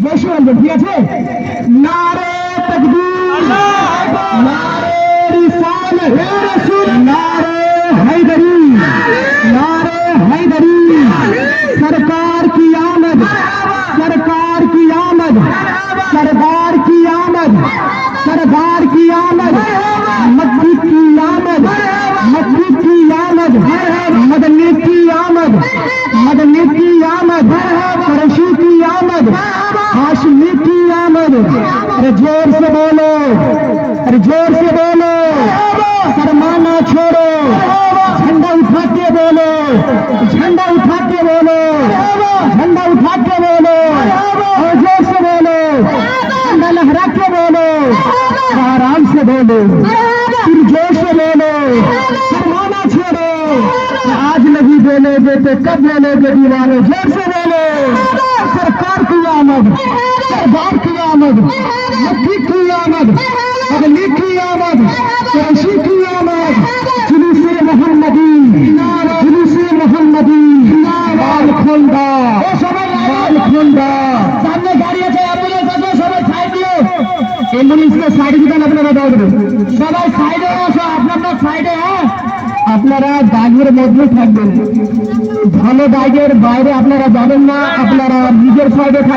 বেশি বলবে, ঠিক আছে? নারে তাকবীর, নারে রিসালাত, নারে हैदरी, नारे हैदरी। सरकार की आमद, सरकार की आमद, सरकार की आमद, सरकार की आमद, मक्की की आमद, मक्की की आमद, मदनी की आमद, मदनी की आमद, कुरैशी की आमद, हाशमी की आमद। अरे जोर से बोलो, अरे जोर से बोलो, शर्माना छोड़ो, झंडा उठा के बोलो, झंडा उठा के बोलो, झंडा उठा के बोलो, और जोर से बोलो, झंडा लहरा के बोलो, आराम से बोलो, फिर जोर से बोलो, शर्माना छोड़ो। आज नहीं बोलोगे तो कब बोलोगे दीवारों? जोर से बोलो, सरकार की आमद, सरदार की आमद, मक्की की आमद, अगली की आमद, कुरैशी की आमद, जुलूसे मोहम्मदी, जुलूसे मोहम्मदी, बाल खोंदा, बाल खोंदा। सामने गाड़ी আছে, অ্যাম্বুলেন্স আছে, সবাই সাইড দিও। অ্যাম্বুলেন্সকে সাইড দিবেন, আপনারা দাও দেবেন। সবাই সাইডে আসো, আপনারা সাইডে। হ্যাঁ, আপনারা দাগের মধ্যে থাকবেন, ভালো দাগের বাইরে আপনারা যাবেন না, আপনারা নিজের সাইডে